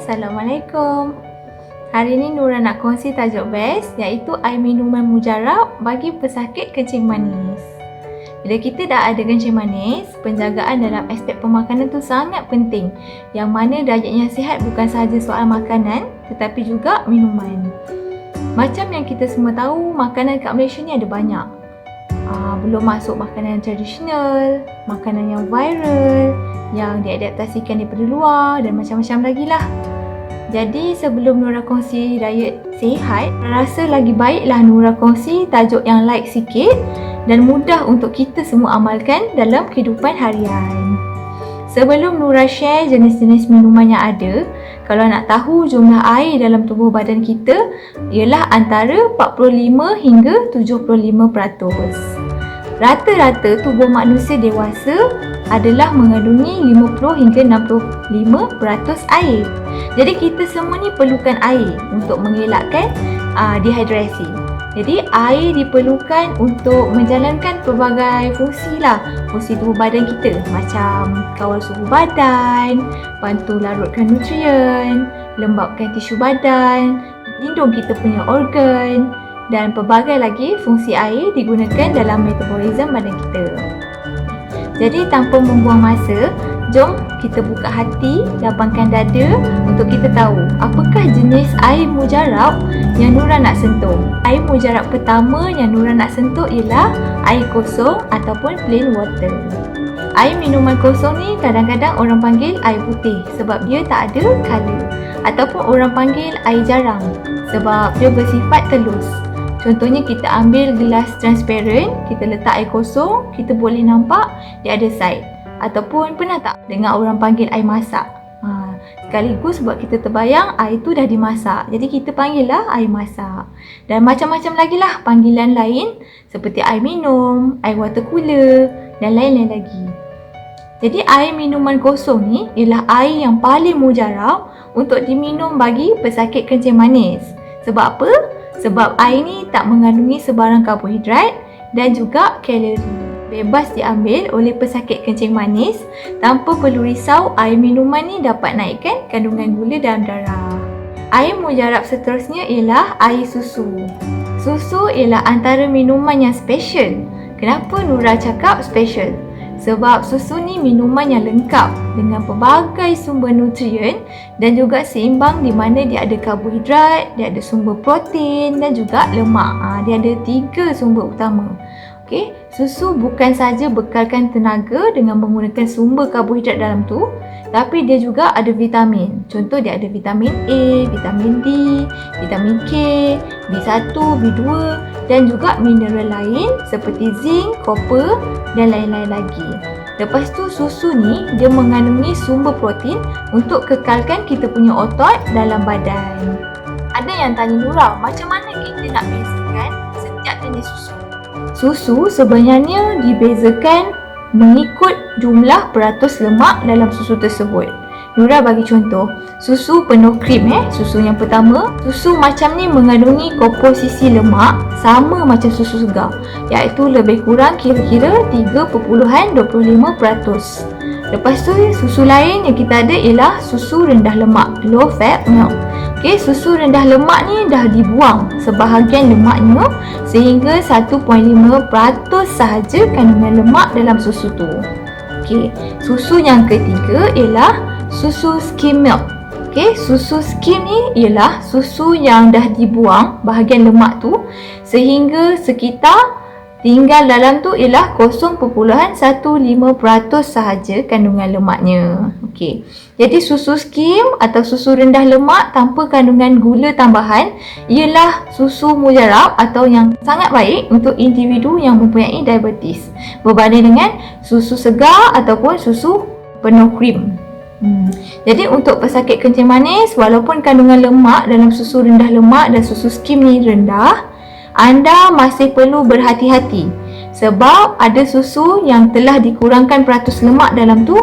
Assalamualaikum. Hari ini Nura nak kongsi tajuk best iaitu air minuman mujarab bagi pesakit kencing manis. Bila kita dah ada kencing manis, penjagaan dalam aspek pemakanan tu sangat penting. Yang mana diet yang sihat bukan sahaja soal makanan tetapi juga minuman. Macam yang kita semua tahu, makanan kat Malaysia ni ada banyak. Belum masuk makanan tradisional, makanan yang viral, yang diadaptasikan daripada luar dan macam-macam lagi lah. Jadi sebelum Nura kongsi diet sihat, rasa lagi baiklah Nura kongsi tajuk yang light sikit dan mudah untuk kita semua amalkan dalam kehidupan harian. Sebelum Nura share jenis-jenis minuman yang ada, kalau nak tahu jumlah air dalam tubuh badan kita ialah antara 45 hingga 75%. Rata-rata tubuh manusia dewasa adalah mengandungi 50 hingga 65% air. Jadi kita semua ni perlukan air untuk mengelakkan dehidrasi. Jadi air diperlukan untuk menjalankan pelbagai fungsi lah. Fungsi tubuh badan kita macam kawal suhu badan, bantu larutkan nutrien, lembapkan tisu badan, lindung kita punya organ dan pelbagai lagi fungsi air digunakan dalam metabolisme badan kita. Jadi tanpa membuang masa, jom kita buka hati, lapangkan dada untuk kita tahu apakah jenis air mujarab yang Nura nak sentuh. Air mujarab pertama yang Nura nak sentuh ialah air kosong ataupun plain water. Air minuman kosong ni kadang-kadang orang panggil air putih sebab dia tak ada colour, ataupun orang panggil air jarang sebab dia bersifat telus. Contohnya kita ambil gelas transparent, kita letak air kosong, kita boleh nampak dia ada side. Ataupun pernah tak dengar orang panggil air masak? Sekaligus buat kita terbayang air tu dah dimasak. Jadi kita panggil lah air masak. Dan macam-macam lagi lah panggilan lain seperti air minum, air water cooler dan lain-lain lagi. Jadi air minuman kosong ni ialah air yang paling mujarab untuk diminum bagi pesakit kencing manis. Sebab apa? Sebab air ni tak mengandungi sebarang karbohidrat dan juga kalori. Bebas diambil oleh pesakit kencing manis tanpa perlu risau air minuman ni dapat naikkan kandungan gula dalam darah. Air mujarab seterusnya ialah air susu. Susu ialah antara minuman yang special. Kenapa Nura cakap special? Sebab susu ni minuman yang lengkap dengan pelbagai sumber nutrien dan juga seimbang di mana dia ada karbohidrat, dia ada sumber protein dan juga lemak. Dia ada 3 sumber utama. Okey, susu bukan saja bekalkan tenaga dengan menggunakan sumber karbohidrat dalam tu, tapi dia juga ada vitamin. Contoh dia ada vitamin A, vitamin D, vitamin K, B1, B2 dan juga mineral lain seperti zinc, copper dan lain-lain lagi. Lepas tu susu ni dia mengandungi sumber protein untuk kekalkan kita punya otot dalam badan. Ada yang tanya Nura, macam mana kita nak bezakan setiap jenis susu? Susu sebenarnya dibezakan mengikut jumlah peratus lemak dalam susu tersebut. Nura bagi contoh, susu penuh krim susu yang pertama. Susu macam ni mengandungi komposisi lemak sama macam susu segar, iaitu lebih kurang kira-kira 3.25%. Lepas tu susu lain yang kita ada ialah susu rendah lemak, low fat milk. Okey, susu rendah lemak ni dah dibuang sebahagian lemaknya sehingga 1.5% sahaja kandungan lemak dalam susu tu. Okey, susu yang ketiga ialah susu skim milk. Okey, susu skim ni ialah susu yang dah dibuang bahagian lemak tu sehingga sekitar tinggal dalam tu ialah 0.15% sahaja kandungan lemaknya. Okey. Jadi susu skim atau susu rendah lemak tanpa kandungan gula tambahan ialah susu mujarab atau yang sangat baik untuk individu yang mempunyai diabetes berbanding dengan susu segar ataupun susu penuh krim. Jadi untuk pesakit kencing manis, walaupun kandungan lemak dalam susu rendah lemak dan susu skim ni rendah, anda masih perlu berhati-hati sebab ada susu yang telah dikurangkan peratus lemak dalam tu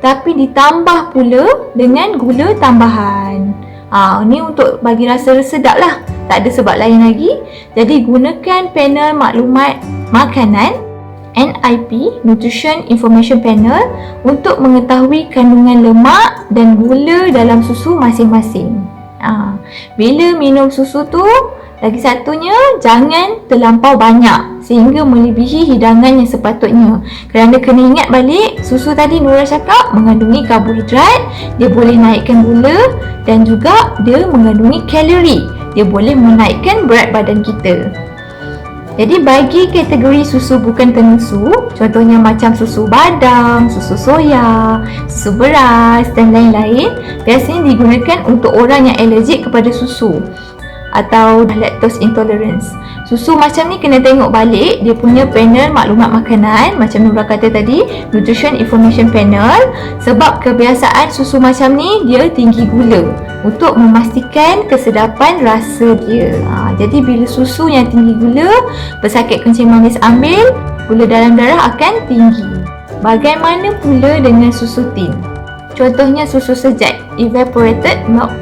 tapi ditambah pula dengan gula tambahan. Ni untuk bagi rasa sedap lah, tak ada sebab lain lagi. Jadi gunakan panel maklumat makanan NIP, Nutrition Information Panel, untuk mengetahui kandungan lemak dan gula dalam susu masing-masing. Bila minum susu tu, lagi satunya jangan terlampau banyak sehingga melebihi hidangan yang sepatutnya. Kerana kena ingat balik, susu tadi Nura cakap mengandungi karbohidrat, dia boleh naikkan gula dan juga dia mengandungi kalori. Dia boleh menaikkan berat badan kita. Jadi bagi kategori susu bukan tensu, contohnya macam susu badam, susu soya, susu beras dan lain-lain, biasanya digunakan untuk orang yang alergik kepada susu atau lactose intolerance. Susu macam ni kena tengok balik dia punya panel maklumat makanan, macam Nura kata tadi, Nutrition Information Panel, sebab kebiasaan susu macam ni dia tinggi gula untuk memastikan kesedapan rasa dia. Jadi bila susu yang tinggi gula, pesakit kencing manis ambil, gula dalam darah akan tinggi. Bagaimana pula dengan susu tin? Contohnya susu sejat, evaporated milk.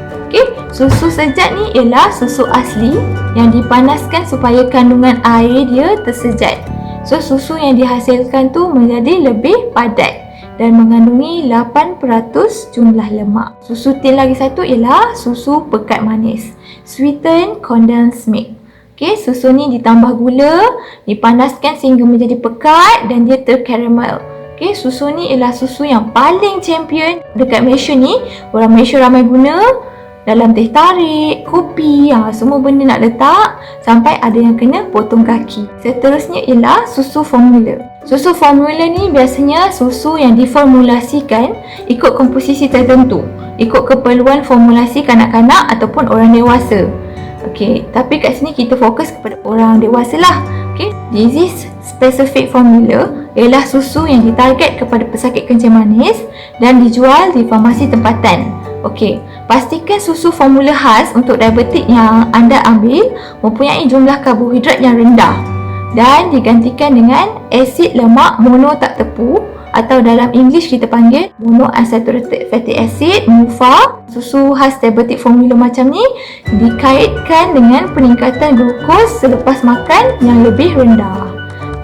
Susu sejat ni ialah susu asli yang dipanaskan supaya kandungan air dia tersejat. So susu yang dihasilkan tu menjadi lebih padat dan mengandungi 8% jumlah lemak. Susu tin lagi satu ialah susu pekat manis, sweetened condensed milk. Susu ni ditambah gula, dipanaskan sehingga menjadi pekat dan dia terkaramel. Susu ni ialah susu yang paling champion dekat Malaysia ni. Orang Malaysia ramai guna dalam teh tarik, kopi, semua benda nak letak sampai ada yang kena potong kaki. Seterusnya ialah susu formula. Susu formula ni biasanya susu yang diformulasikan ikut komposisi tertentu, ikut keperluan formulasi kanak-kanak ataupun orang dewasa. Tapi kat sini kita fokus kepada orang dewasa lah. Disease specific formula ialah susu yang ditarget kepada pesakit kencing manis dan dijual di farmasi tempatan. Pastikan susu formula khas untuk diabetik yang anda ambil mempunyai jumlah karbohidrat yang rendah dan digantikan dengan asid lemak mono tak tepu atau dalam English kita panggil monounsaturated fatty acid, MUFA. Susu khas diabetik formula macam ni dikaitkan dengan peningkatan glukos selepas makan yang lebih rendah.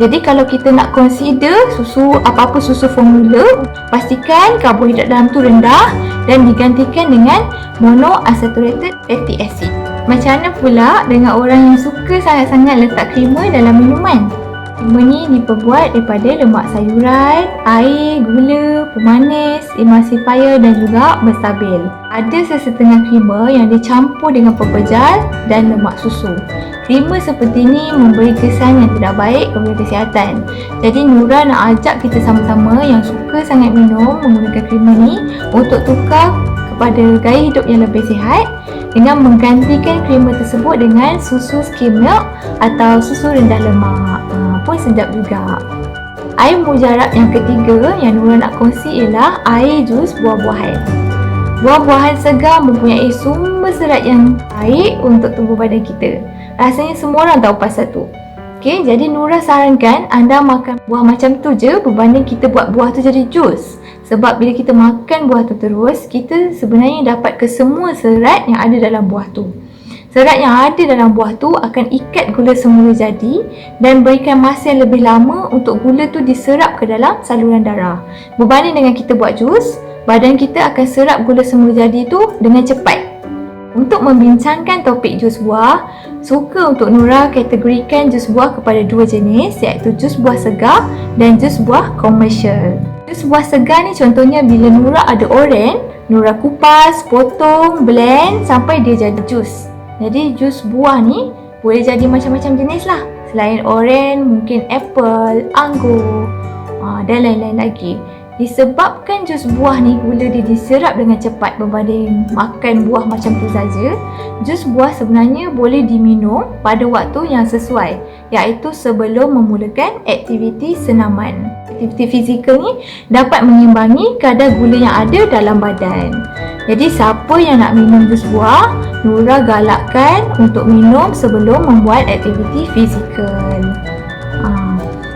Jadi kalau kita nak consider susu, apa-apa susu formula, pastikan karbohidrat dalam tu rendah dan digantikan dengan monounsaturated fatty acid. Macam mana pula dengan orang yang suka sangat-sangat letak krema dalam minuman? Krema ni diperbuat daripada lemak sayuran, air, gula, pemanis, emulsifier dan juga berstabil. Ada sesetengah krema yang dicampur dengan pepejal dan lemak susu. Krema seperti ni memberi kesan yang tidak baik kepada kesihatan. Jadi Nura nak ajak kita sama-sama yang suka sangat minum menggunakan krema ni untuk tukar kepada gaya hidup yang lebih sihat dengan menggantikan krema tersebut dengan susu skim milk atau susu rendah lemak. Pun sedap juga. Air mujarab yang ketiga yang Nura nak kongsi ialah air jus buah-buahan. Buah-buahan segar mempunyai sumber serat yang baik untuk tubuh badan kita. Rasanya semua orang tahu pasal tu. Jadi Nura sarankan anda makan buah macam tu je berbanding kita buat buah tu jadi jus. Sebab bila kita makan buah tu terus, kita sebenarnya dapat kesemua serat yang ada dalam buah tu. Serat yang ada dalam buah tu akan ikat gula semula jadi dan berikan masa yang lebih lama untuk gula tu diserap ke dalam saluran darah. Berbanding dengan kita buat jus, badan kita akan serap gula semula jadi tu dengan cepat. Untuk membincangkan topik jus buah, suka untuk Nura kategorikan jus buah kepada dua jenis, iaitu jus buah segar dan jus buah komersial. Jus buah segar ni contohnya bila Nura ada oren, Nura kupas, potong, blend sampai dia jadi jus. Jadi jus buah ni boleh jadi macam-macam jenis lah. Selain oren, mungkin apple, anggur dan lain-lain lagi. Disebabkan jus buah ni gula dia diserap dengan cepat berbanding makan buah macam tu saja, jus buah sebenarnya boleh diminum pada waktu yang sesuai, iaitu sebelum memulakan aktiviti senaman. Aktiviti fizikal ni dapat mengimbangi kadar gula yang ada dalam badan. Jadi siapa yang nak minum jus buah, Nura galakkan untuk minum sebelum membuat aktiviti fizikal.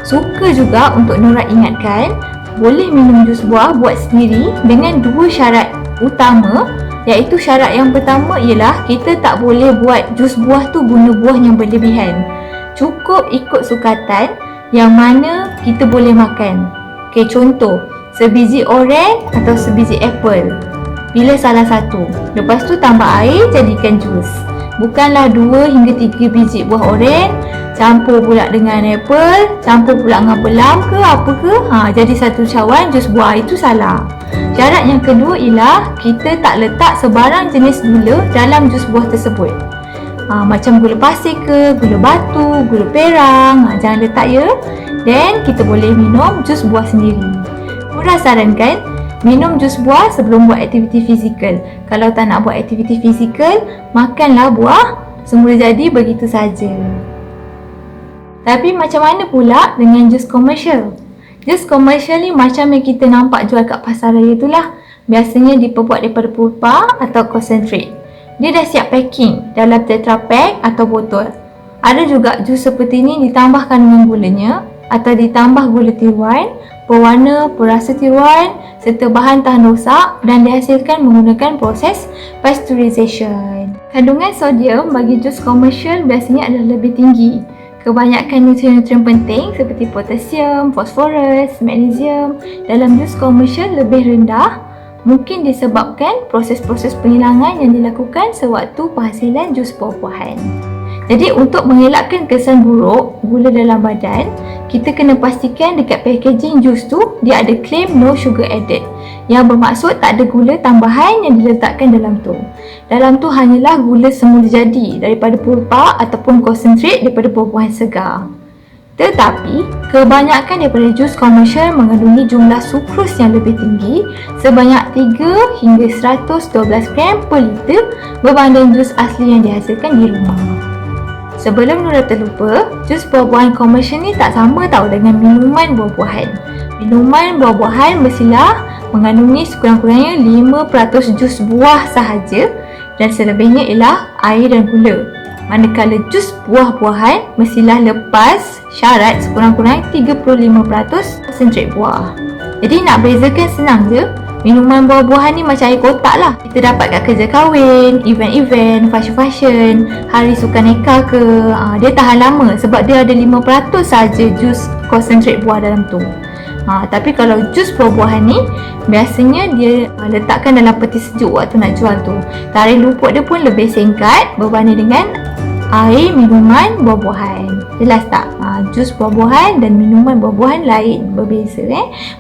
Suka juga untuk Nura ingatkan, boleh minum jus buah buat sendiri dengan dua syarat utama, iaitu syarat yang pertama ialah kita tak boleh buat jus buah tu guna buah yang berlebihan. Cukup ikut sukatan yang mana kita boleh makan. Okay, contoh, sebiji oren atau sebiji apple. Pilih salah satu. Lepas tu tambah air, jadikan jus. Bukanlah 2 hingga 3 biji buah oren, campur pula dengan apple, campur pula dengan pelam ke apa ke, jadi satu cawan jus buah itu salah. Syarat yang kedua ialah kita tak letak sebarang jenis gula dalam jus buah tersebut. Macam gula pasir ke, gula batu, gula perang, jangan letak ya. Dan kita boleh minum jus buah sendiri. Nura sarankan minum jus buah sebelum buat aktiviti fizikal. Kalau tak nak buat aktiviti fizikal, makanlah buah semula jadi begitu saja. Tapi macam mana pula dengan jus komersial? Jus komersial ni macam yang kita nampak jual kat pasar raya itulah. Biasanya diperbuat daripada pulpa atau concentrate. Dia dah siap packing dalam tetra pack atau botol. Ada juga jus seperti ni ditambah kandungan gulanya atau ditambah gula tiruan, pewarna, perasa tiruan serta bahan tahan rosak dan dihasilkan menggunakan proses pasteurization. Kandungan sodium bagi jus komersial biasanya adalah lebih tinggi. Kebanyakan nutrien-nutrien penting seperti potasium, fosforus, magnesium dalam jus komersial lebih rendah. Mungkin disebabkan proses-proses penghilangan yang dilakukan sewaktu penghasilan jus buah-buahan. Jadi untuk mengelakkan kesan buruk gula dalam badan, kita kena pastikan dekat packaging jus tu dia ada claim no sugar added, yang bermaksud tak ada gula tambahan yang diletakkan dalam tu. Dalam tu hanyalah gula semula jadi daripada pulpa ataupun concentrate daripada buah-buahan segar. Tetapi, kebanyakan daripada jus komersial mengandungi jumlah sukrus yang lebih tinggi sebanyak 3 hingga 112 gram per liter berbanding jus asli yang dihasilkan di rumah. Sebelum Nura terlupa, jus buah-buahan komersial ni tak sama tau dengan minuman buah-buahan. Minuman buah-buahan mestilah mengandungi sekurang-kurangnya 5% jus buah sahaja dan selebihnya ialah air dan gula. Manakala jus buah-buahan mestilah lepas syarat sekurang-kurang 35% konsentrate buah. Jadi nak bezakan senang je. Minuman buah-buahan ni macam air kotak lah. Kita dapat kat kerja kahwin, event-event, fashion-fashion, hari sukan nikah ke. Dia tahan lama sebab dia ada 5% saja jus konsentrate buah dalam tu. Tapi kalau jus buah-buahan ni biasanya dia letakkan dalam peti sejuk waktu nak jual tu. Tarikh luput dia pun lebih singkat berbanding dengan air minuman buah-buahan. Jelas tak? Jus buah-buahan dan minuman buah-buahan lain, berbeza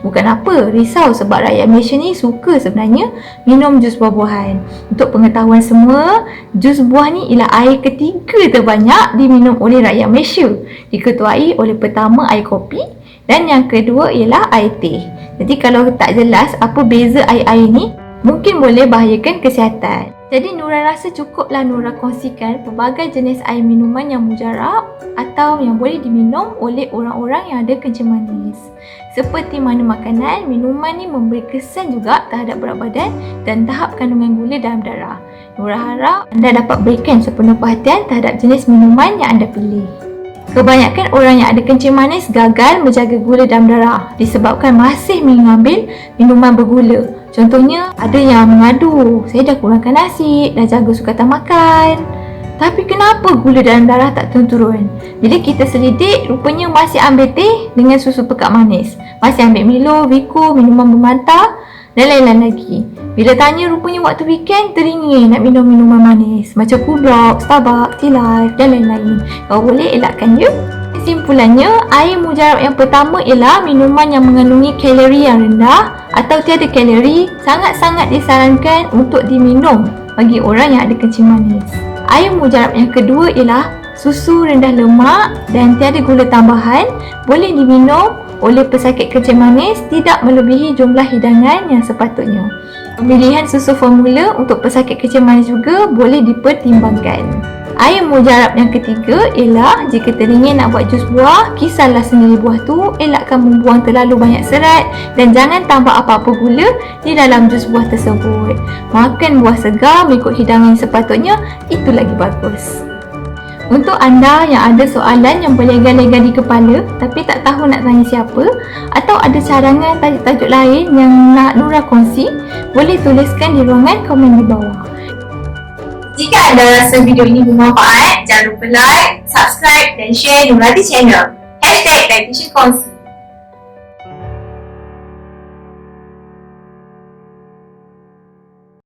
Bukan apa, risau sebab rakyat Malaysia ni suka sebenarnya minum jus buah-buahan. Untuk pengetahuan semua, jus buah ni ialah air ketiga terbanyak diminum oleh rakyat Malaysia. Diketuai oleh pertama air kopi dan yang kedua ialah air teh. Jadi kalau tak jelas apa beza air-air ni, mungkin boleh bahayakan kesihatan. Jadi Nura rasa cukuplah Nura kongsikan pelbagai jenis air minuman yang mujarab atau yang boleh diminum oleh orang-orang yang ada kencing manis. Seperti mana makanan, minuman ni memberi kesan juga terhadap berat badan dan tahap kandungan gula dalam darah. Nura harap anda dapat berikan sepenuh perhatian terhadap jenis minuman yang anda pilih. Kebanyakan orang yang ada kencing manis gagal menjaga gula dalam darah disebabkan masih mengambil minuman bergula. Contohnya, ada yang mengadu, saya dah kurangkan nasi, dah jaga sukatan makan. Tapi kenapa gula dalam darah tak turun-turun? Bila kita selidik, rupanya masih ambil teh dengan susu pekat manis. Masih ambil Milo, Vicco, minuman bermanta dan lain-lain lagi. Bila tanya, rupanya waktu weekend teringin nak minum minuman manis macam Coolbrox, Starbucks, Tea Life dan lain-lain. Kau boleh elakkan je. Kesimpulannya, air mujarab yang pertama ialah minuman yang mengandungi kalori yang rendah atau tiada kalori sangat-sangat disarankan untuk diminum bagi orang yang ada kencing manis. Air mujarab yang kedua ialah susu rendah lemak dan tiada gula tambahan, boleh diminum oleh pesakit kencing manis tidak melebihi jumlah hidangan yang sepatutnya. Pemilihan susu formula untuk pesakit kencing manis juga boleh dipertimbangkan. Air mujarab yang ketiga ialah jika teringin nak buat jus buah, kisarlah sendiri buah tu, elakkan membuang terlalu banyak serat dan jangan tambah apa-apa gula di dalam jus buah tersebut. Makan buah segar mengikut hidangan yang sepatutnya, itu lagi bagus. Untuk anda yang ada soalan yang berlega-lega di kepala tapi tak tahu nak tanya siapa atau ada cadangan tajuk-tajuk lain yang nak Nura kongsi, boleh tuliskan di ruangan komen di bawah. Jika anda rasa video ini bermanfaat, jangan lupa like, subscribe dan share Nurati Channel. #Dietitian Kongsi.